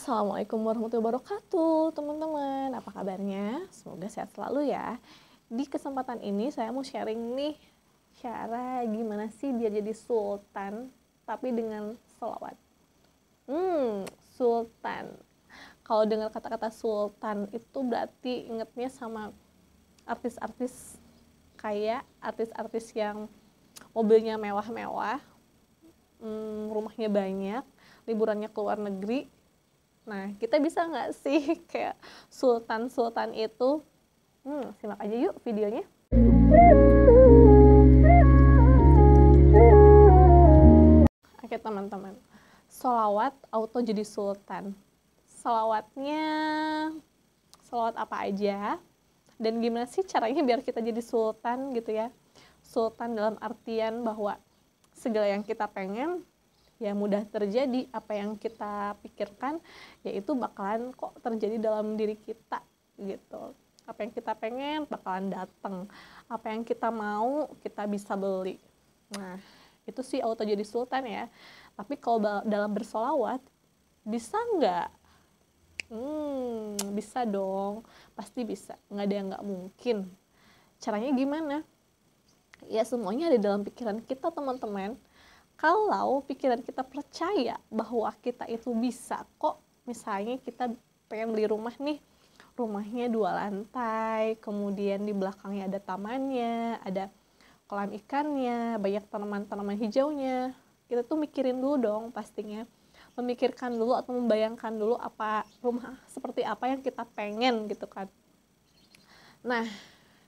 Assalamualaikum warahmatullahi wabarakatuh, teman-teman. Apa kabarnya? Semoga sehat selalu ya. Di kesempatan ini saya mau sharing nih cara gimana sih biar jadi sultan tapi dengan sholawat. Sultan. Kalau dengar kata-kata sultan itu berarti ingetnya sama artis-artis kaya, artis-artis yang mobilnya mewah-mewah, rumahnya banyak, liburannya ke luar negeri. Nah, kita bisa nggak sih kayak sultan-sultan itu? Simak aja yuk videonya. Oke teman-teman, sholawat auto jadi sultan. Sholawatnya, sholawat apa aja? Dan gimana sih caranya biar kita jadi sultan gitu ya? Sultan dalam artian bahwa segala yang kita pengen ya mudah terjadi, apa yang kita pikirkan yaitu bakalan kok terjadi dalam diri kita gitu. Apa yang kita pengen bakalan datang, apa yang kita mau kita bisa beli. Nah itu sih auto jadi sultan ya. Tapi kalau dalam bersolawat bisa nggak? Bisa dong, pasti bisa, nggak ada yang nggak mungkin. Caranya gimana? Ya semuanya ada dalam pikiran kita teman-teman. Kalau pikiran kita percaya bahwa kita itu bisa kok, misalnya kita pengen beli rumah nih, rumahnya 2 lantai, kemudian di belakangnya ada tamannya, ada kolam ikannya, banyak tanaman-tanaman hijaunya, kita tuh mikirin dulu dong pastinya, memikirkan dulu atau membayangkan dulu apa rumah seperti apa yang kita pengen gitu kan. Nah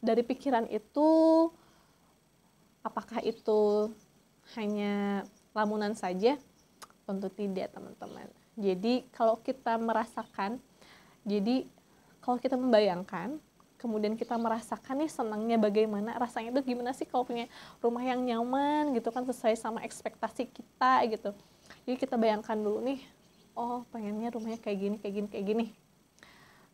dari pikiran itu, apakah itu hanya lamunan saja? Tentu tidak teman-teman. Jadi kalau kita merasakan, jadi kalau kita membayangkan, kemudian kita merasakan nih senangnya bagaimana, rasanya itu gimana sih kalau punya rumah yang nyaman gitu kan, sesuai sama ekspektasi kita gitu. Jadi kita bayangkan dulu nih, oh pengennya rumahnya kayak gini, kayak gini, kayak gini.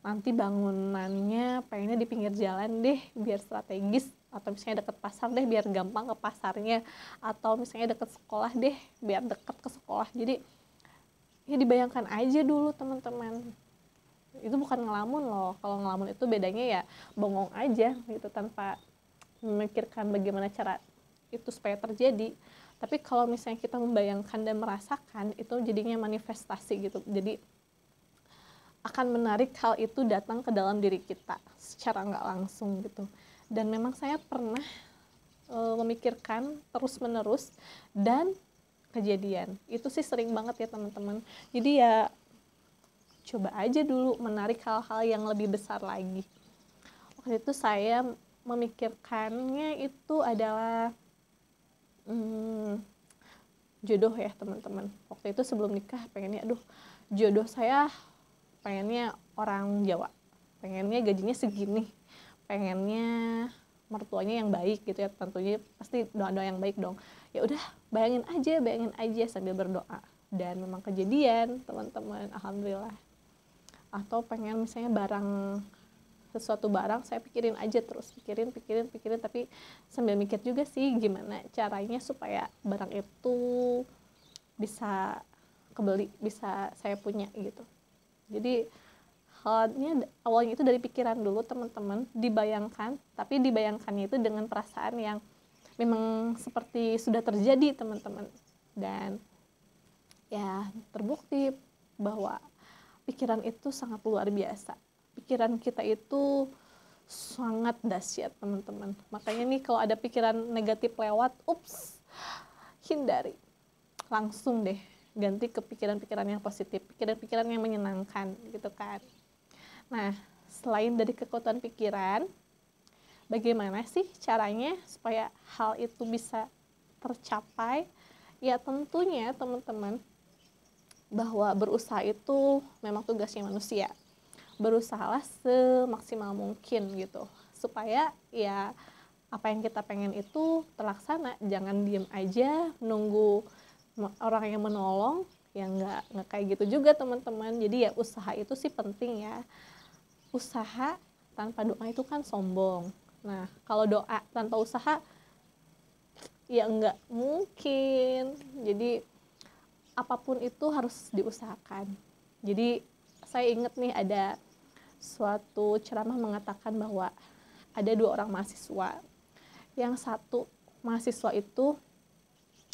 Nanti bangunannya pengennya di pinggir jalan deh biar strategis, atau misalnya deket pasar deh biar gampang ke pasarnya, atau misalnya deket sekolah deh biar deket ke sekolah. Jadi ya dibayangkan aja dulu teman-teman. Itu bukan ngelamun loh. Kalau ngelamun itu bedanya ya bengong aja gitu tanpa memikirkan bagaimana cara itu supaya terjadi. Tapi kalau misalnya kita membayangkan dan merasakan, itu jadinya manifestasi gitu. Jadi akan menarik hal itu datang ke dalam diri kita secara nggak langsung gitu. Dan memang saya pernah memikirkan terus-menerus dan kejadian. Itu sih sering banget ya teman-teman. Jadi ya coba aja dulu menarik hal-hal yang lebih besar lagi. Waktu itu saya memikirkannya itu adalah jodoh ya teman-teman. Waktu itu sebelum nikah pengennya, jodoh saya pengennya orang Jawa, pengennya gajinya segini, pengennya mertuanya yang baik gitu ya, tentunya pasti doa-doa yang baik dong. Ya udah bayangin aja sambil berdoa, dan memang kejadian teman-teman, alhamdulillah. Atau pengen misalnya sesuatu barang, saya pikirin aja terus, pikirin, tapi sambil mikir juga sih gimana caranya supaya barang itu bisa kebeli, bisa saya punya gitu. Jadi awalnya itu dari pikiran dulu teman-teman, dibayangkan, tapi dibayangkannya itu dengan perasaan yang memang seperti sudah terjadi teman-teman. Dan ya terbukti bahwa pikiran itu sangat luar biasa. Pikiran kita itu sangat dahsyat teman-teman. Makanya nih kalau ada pikiran negatif lewat, hindari. Langsung deh ganti ke pikiran-pikiran yang positif, pikiran-pikiran yang menyenangkan gitu kan. Nah, selain dari kekuatan pikiran, bagaimana sih caranya supaya hal itu bisa tercapai? Ya tentunya teman-teman, bahwa berusaha itu memang tugasnya manusia. Berusahalah semaksimal mungkin gitu, supaya ya apa yang kita pengen itu terlaksana. Jangan diem aja nunggu orang yang menolong, ya nggak kayak gitu juga teman-teman. Jadi ya usaha itu sih penting ya. Usaha tanpa doa itu kan sombong. Nah kalau doa tanpa usaha ya nggak mungkin. Jadi apapun itu harus diusahakan. Jadi saya ingat nih ada suatu ceramah mengatakan bahwa ada 2 orang mahasiswa. Yang satu mahasiswa itu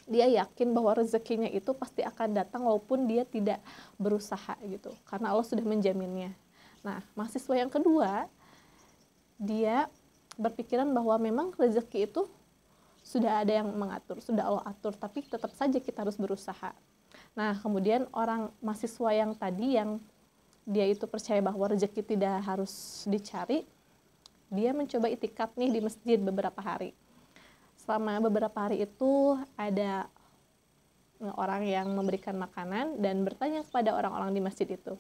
dia yakin bahwa rezekinya itu pasti akan datang walaupun dia tidak berusaha gitu, karena Allah sudah menjaminnya. Nah, mahasiswa yang kedua, dia berpikiran bahwa memang rezeki itu sudah ada yang mengatur, sudah Allah atur, tapi tetap saja kita harus berusaha. Nah, kemudian orang mahasiswa yang tadi yang dia itu percaya bahwa rezeki tidak harus dicari, dia mencoba itikaf nih di masjid beberapa hari. Selama beberapa hari itu ada orang yang memberikan makanan dan bertanya kepada orang-orang di masjid itu,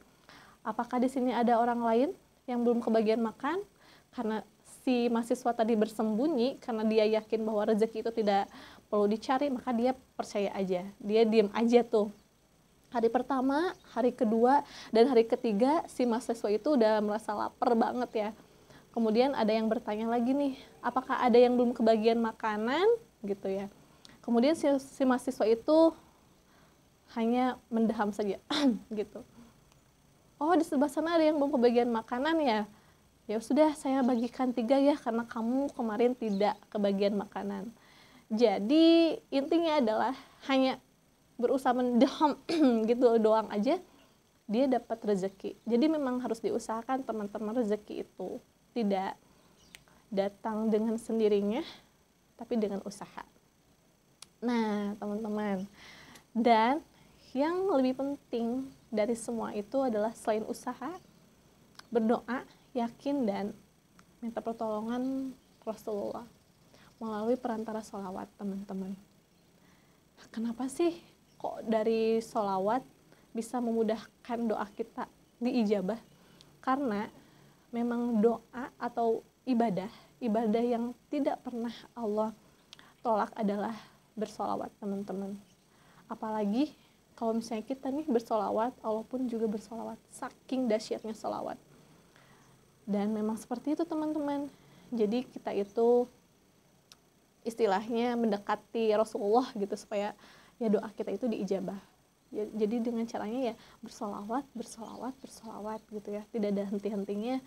apakah di sini ada orang lain yang belum kebagian makan? Karena si mahasiswa tadi bersembunyi karena dia yakin bahwa rezeki itu tidak perlu dicari, maka dia percaya aja, dia diem aja tuh. Hari pertama, hari kedua, dan hari ketiga si mahasiswa itu udah merasa lapar banget ya. Kemudian ada yang bertanya lagi nih, apakah ada yang belum kebagian makanan gitu ya. Kemudian si mahasiswa itu hanya mendaham saja gitu. Oh, di sebelah sana ada yang belum kebagian makanan ya. Ya sudah, saya bagikan 3 ya karena kamu kemarin tidak kebagian makanan. Jadi intinya adalah hanya berusaha mendaham gitu doang aja dia dapat rezeki. Jadi memang harus diusahakan teman-teman, rezeki itu tidak datang dengan sendirinya tapi dengan usaha. Nah, teman-teman, dan yang lebih penting dari semua itu adalah selain usaha, berdoa, yakin, dan minta pertolongan Rasulullah melalui perantara sholawat, teman-teman. Kenapa sih kok dari sholawat bisa memudahkan doa kita diijabah? Karena memang doa atau ibadah yang tidak pernah Allah tolak adalah bersolawat, teman-teman. Apalagi kalau misalnya kita nih bersolawat, Allah pun juga bersolawat, saking dahsyatnya solawat. Dan memang seperti itu, teman-teman. Jadi kita itu istilahnya mendekati Rasulullah gitu supaya ya doa kita itu diijabah. Jadi dengan caranya ya bersolawat gitu ya, tidak ada henti-hentinya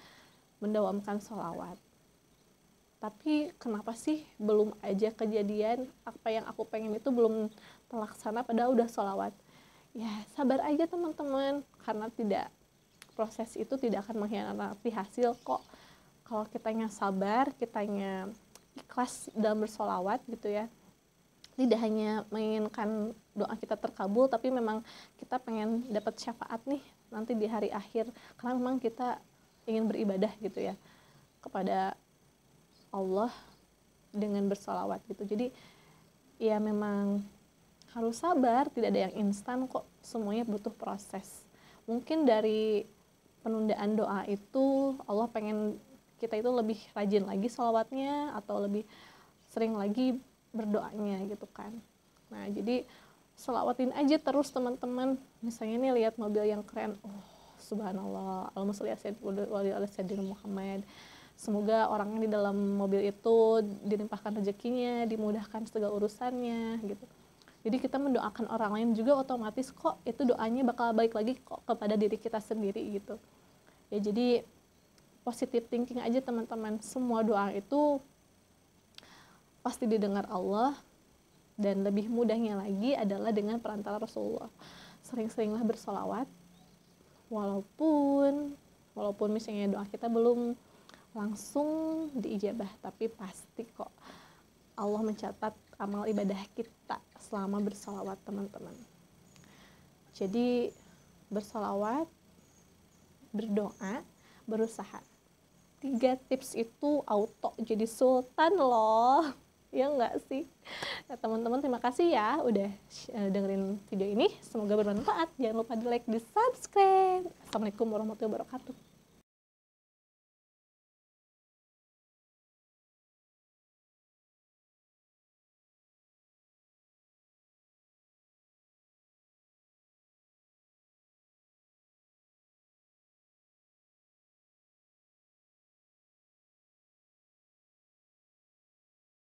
mendawamkan solawat. Tapi kenapa sih belum aja kejadian apa yang aku pengen itu belum terlaksana padahal udah solawat? Ya sabar aja teman-teman, karena proses itu tidak akan mengkhianati hasil kok. Kalau kitanya sabar, kitanya ikhlas dalam bersolawat gitu ya, tidak hanya menginginkan doa kita terkabul, tapi memang kita pengen dapat syafaat nih nanti di hari akhir, karena memang kita ingin beribadah gitu ya kepada Allah dengan bersolawat gitu. Jadi ya memang harus sabar, tidak ada yang instan kok, semuanya butuh proses. Mungkin dari penundaan doa itu Allah pengen kita itu lebih rajin lagi sholawatnya atau lebih sering lagi berdoanya gitu kan. Nah jadi sholawatin aja terus teman-teman. Misalnya nih lihat mobil yang keren, oh subhanallah, Allahumma sholli ala sayyidina Muhammad. Semoga orangnya di dalam mobil itu dilimpahkan rezekinya, dimudahkan segala urusannya gitu. Jadi kita mendoakan orang lain juga otomatis kok itu doanya bakal balik lagi kok kepada diri kita sendiri gitu. Ya jadi positive thinking aja teman-teman. Semua doa itu pasti didengar Allah, dan lebih mudahnya lagi adalah dengan perantara Rasulullah. Sering-seringlah bersolawat, walaupun misalnya doa kita belum langsung diijabah, tapi pasti kok Allah mencatat amal ibadah kita selama bersolawat, teman-teman. Jadi bersolawat, berdoa, berusaha. 3 tips itu auto jadi sultan loh. Ya enggak sih? Nah, teman-teman terima kasih ya udah dengerin video ini. Semoga bermanfaat. Jangan lupa di like, di subscribe. Assalamualaikum warahmatullahi wabarakatuh.